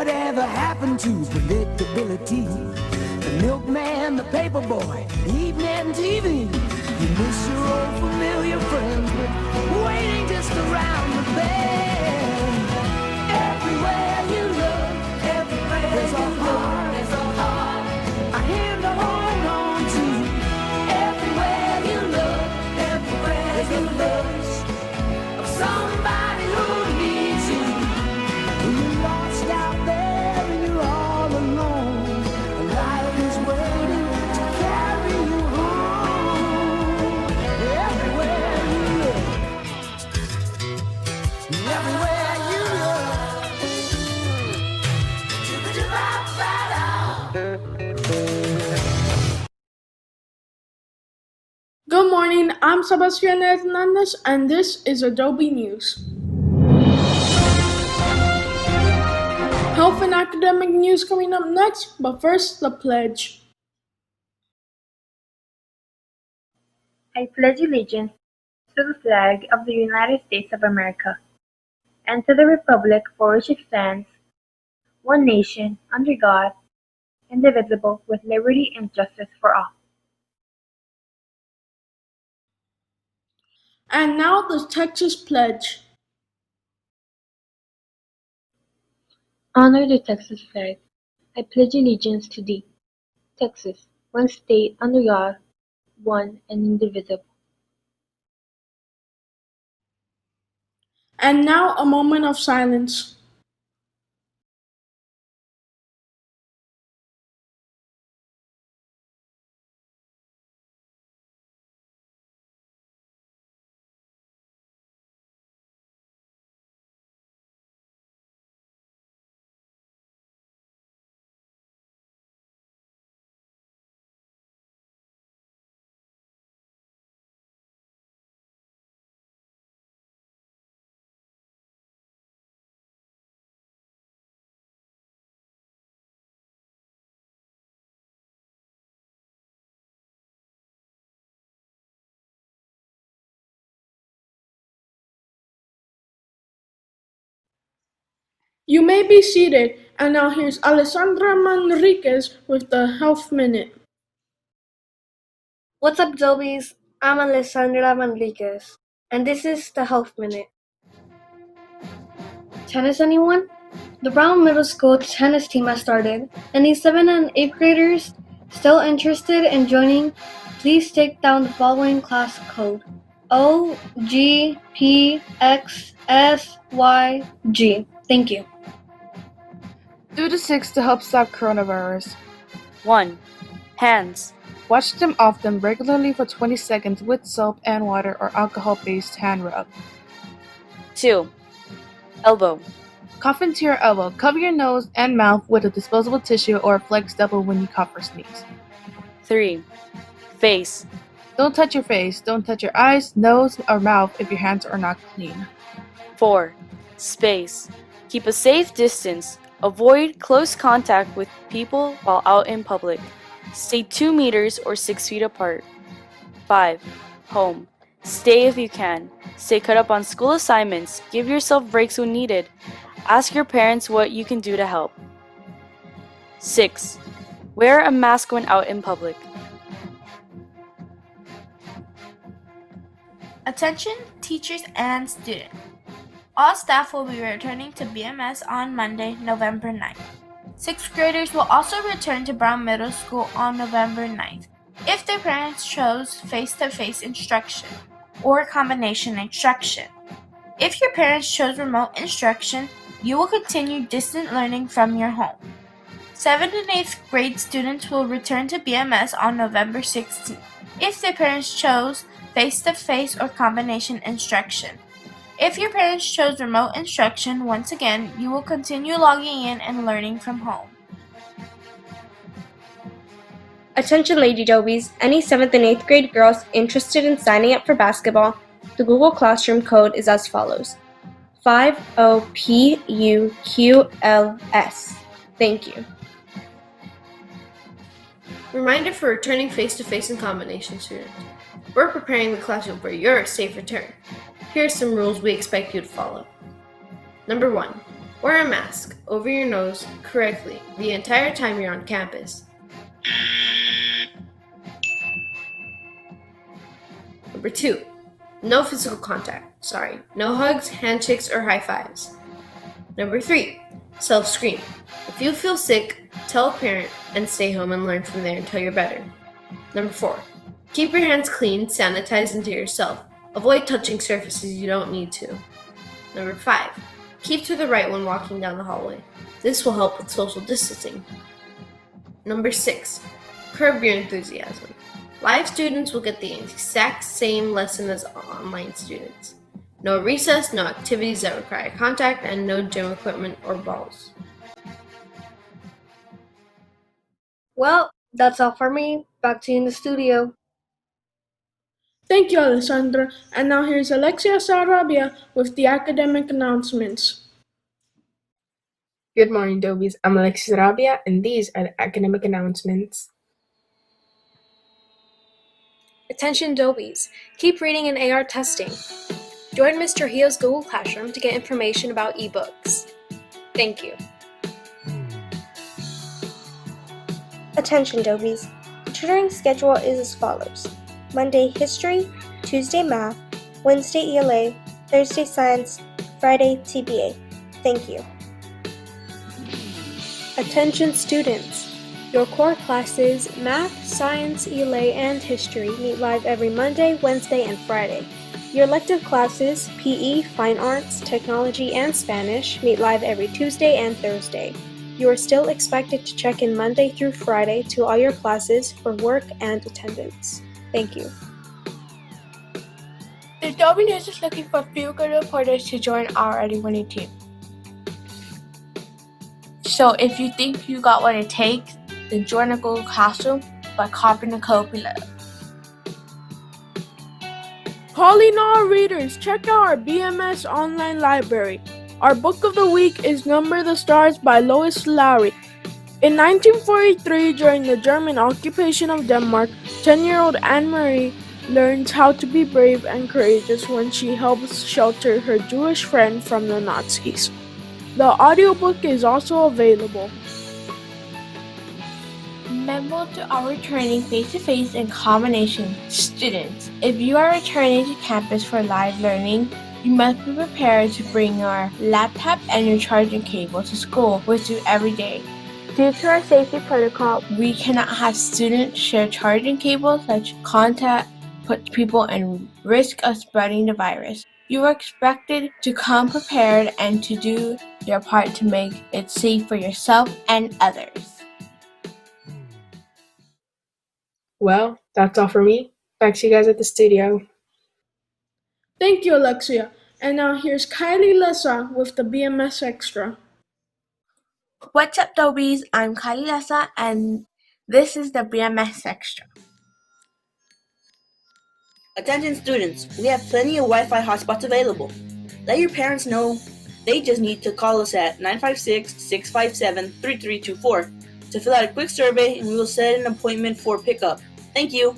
Whatever happened to predictability? The milkman, the paper boy, the evening TV. You miss your old familiar friends, but waiting just around the bend. Everywhere you look, everywhere there's a heart, a hand to hold on to. Everywhere you look, everywhere there's a look of somebody who needs you. When you're lost out there and you're all alone, life is waiting to carry you home. Everywhere you look, everywhere you look. Good morning, I'm Sebastian Hernandez, and this is Dobie News. Health and academic news coming up next, but first, the pledge. I pledge allegiance to the flag of the United States of America and to the republic for which it stands, one nation, under God, indivisible, with liberty and justice for all. And now the Texas pledge. Honor the Texas flag. I pledge allegiance to thee, Texas, one state under God, one and indivisible. And now a moment of silence. You may be seated, and now here's Alessandra Manriquez with the Health Minute. What's up, Dobies? I'm Alessandra Manriquez, and this is the Health Minute. Tennis, anyone? The Brown Middle School tennis team has started. Any 7th and 8th graders still interested in joining, please take down the following class code: OGPXSYG. Thank you. Do the 6 to help stop coronavirus. 1. Hands. Wash them often, regularly for 20 seconds with soap and water or alcohol-based hand rub. 2. Elbow. Cough into your elbow. Cover your nose and mouth with a disposable tissue or a Flex Double when you cough or sneeze. 3. Face. Don't touch your face. Don't touch your eyes, nose, or mouth if your hands are not clean. 4. Space. Keep a safe distance. Avoid close contact with people while out in public. Stay 2 meters or 6 feet apart. 5. Home. Stay if you can. Stay caught up on school assignments. Give yourself breaks when needed. Ask your parents what you can do to help. 6. Wear a mask when out in public. Attention teachers and students. All staff will be returning to BMS on Monday, November 9th. 6th graders will also return to Brown Middle School on November 9th if their parents chose face-to-face instruction or combination instruction. If your parents chose remote instruction, you will continue distant learning from your home. 7th and 8th grade students will return to BMS on November 16th if their parents chose face-to-face or combination instruction. If your parents chose remote instruction, once again, you will continue logging in and learning from home. Attention Lady Dobies, any 7th and 8th grade girls interested in signing up for basketball, the Google Classroom code is as follows: 50PUQLS. Thank you. Reminder for returning face-to-face and combination students. We're preparing the classroom for your safe return. Here are some rules we expect you to follow. Number 1. Wear a mask. over your nose correctly the entire time you're on campus. Number 2, no physical contact. No hugs, handshakes, or high fives. Number 3, self-screen. If you feel sick, tell a parent and stay home and learn from there until you're better. Number 4, keep your hands clean, sanitize, and to yourself. Avoid touching surfaces you don't need to. Number 5, keep to the right when walking down the hallway. This will help with social distancing. Number 6, curb your enthusiasm. Live students will get the exact same lesson as online students. No recess, no activities that require contact, and no gym equipment or balls. Well, that's all for me. Back to you in the studio. Thank you, Alessandra. And now here's Alexia Sarabia with the academic announcements. Good morning, Dobies. I'm Alexis Rabia, and these are the academic announcements. Attention Dobies, keep reading and AR testing. Join Ms. Trujillo's Google Classroom to get information about ebooks. Thank you. Attention Dobies, the tutoring schedule is as follows. Monday History, Tuesday Math, Wednesday ELA, Thursday Science, Friday TBA. Thank you. Attention students, your core classes Math, Science, ELA, and History meet live every Monday, Wednesday, and Friday. Your elective classes PE, Fine Arts, Technology, and Spanish meet live every Tuesday and Thursday. You are still expected to check in Monday through Friday to all your classes for work and attendance. Thank you. The Dobie News is looking for few good reporters to join our already winning team. So if you think you got what it takes, then join a Google Classroom by copying the code below. Calling all readers, check out our BMS online library. Our book of the week is Number the Stars by Lois Lowry. In 1943, during the German occupation of Denmark, 10-year-old Anne-Marie learns how to be brave and courageous when she helps shelter her Jewish friend from the Nazis. The audiobook is also available. Memo to our returning face-to-face and combination students. If you are returning to campus for live learning, you must be prepared to bring your laptop and your charging cable to school with you every day. Due to our safety protocol, we cannot have students share charging cables such contact put people in risk of spreading the virus. You are expected to come prepared and to do your part to make it safe for yourself and others. Well, that's all for me. Back to you guys at the studio. Thank you, Alexia. And now here's Kylie Lessa with the BMS Extra. What's up, Dobies? I'm Kylie Lessa, and this is the BMS Extra. Attention students, we have plenty of Wi-Fi hotspots available. Let your parents know. They just need to call us at 956-657-3324 to fill out a quick survey, and we will set an appointment for pickup. Thank you.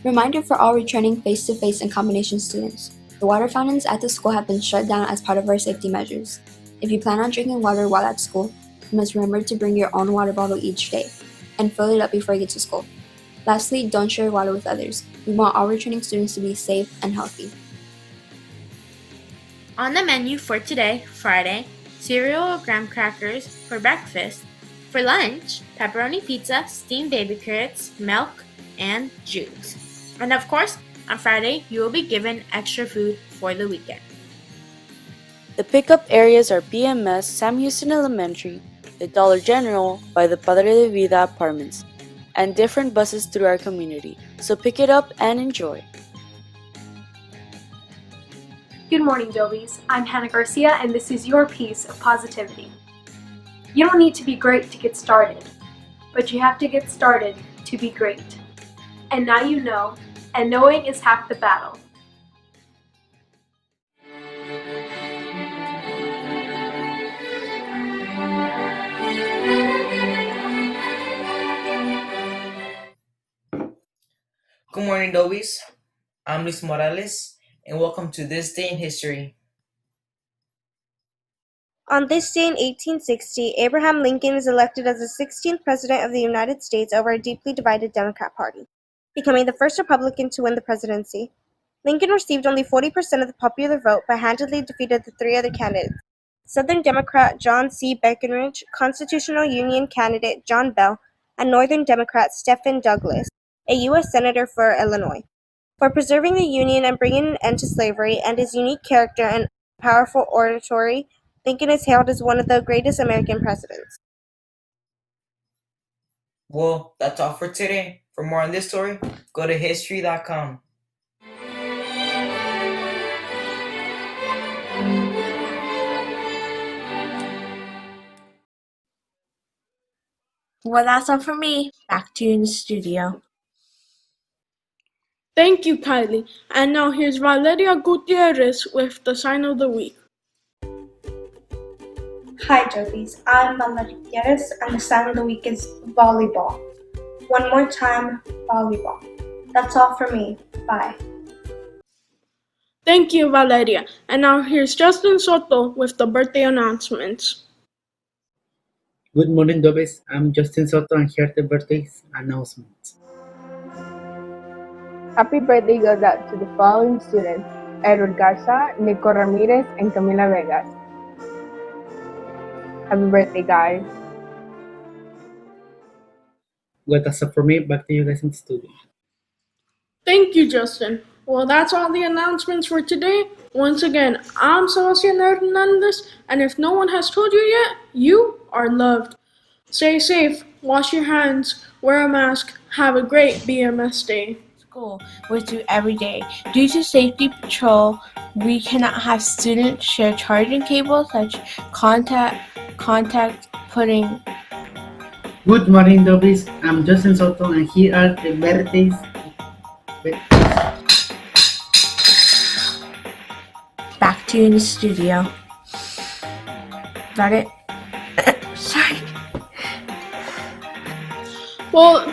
Reminder for all returning face-to-face and combination students. The water fountains at the school have been shut down as part of our safety measures. If you plan on drinking water while at school, you must remember to bring your own water bottle each day and fill it up before you get to school. Lastly, don't share water with others. We want all returning students to be safe and healthy. On the menu for today, Friday, cereal or graham crackers for breakfast. For lunch, pepperoni pizza, steamed baby carrots, milk, and juice. And of course, on Friday, you will be given extra food for the weekend. The pickup areas are BMS, Sam Houston Elementary, the Dollar General by the Padre de Vida Apartments, and different buses through our community. So pick it up and enjoy. Good morning, Dobies. I'm Hannah Garcia, and this is your piece of positivity. You don't need to be great to get started, but you have to get started to be great. And now you know, and knowing is half the battle. Good morning, Dobies. I'm Luis Morales, and welcome to This Day in History. On this day in 1860, Abraham Lincoln is elected as the 16th President of the United States over a deeply divided Democrat Party, becoming the first Republican to win the presidency. Lincoln received only 40% of the popular vote but handily defeated the three other candidates: Southern Democrat John C. Breckinridge, Constitutional Union candidate John Bell, and Northern Democrat Stephen Douglas, a U.S. Senator for Illinois. For preserving the Union and bringing an end to slavery, and his unique character and powerful oratory, Lincoln is hailed as one of the greatest American presidents. Well, that's all for today. For more on this story, go to history.com. Well, that's all for me. Back to you in the studio. Thank you, Kylie. And now here's Valeria Gutierrez with the sign of the week. Hi, Dobies. I'm Valeria Gutierrez, and the sign of the week is volleyball. One more time, volleyball. That's all for me. Bye. Thank you, Valeria. And now here's Justin Soto with the birthday announcements. Good morning, Dobes. I'm Justin Soto, and here are the birthdays announcements. Happy birthday goes out to the following students: Edward Garza, Nico Ramirez, and Camila Vegas. Happy birthday, guys. Well, that's all for me. Back to you guys in the studio. Thank you, Justin. Well, that's all the announcements for today. Once again, I'm Sebastian Hernandez, and if no one has told you yet, you are loved. Stay safe, wash your hands, wear a mask, have a great BMS day. School with you every day. Due to safety patrol, we cannot have students share charging cables such contact putting. Good morning, Dobes. I'm Justin Soto, and here are the birthdays. Back to you in the studio. Got it? Sorry. Well,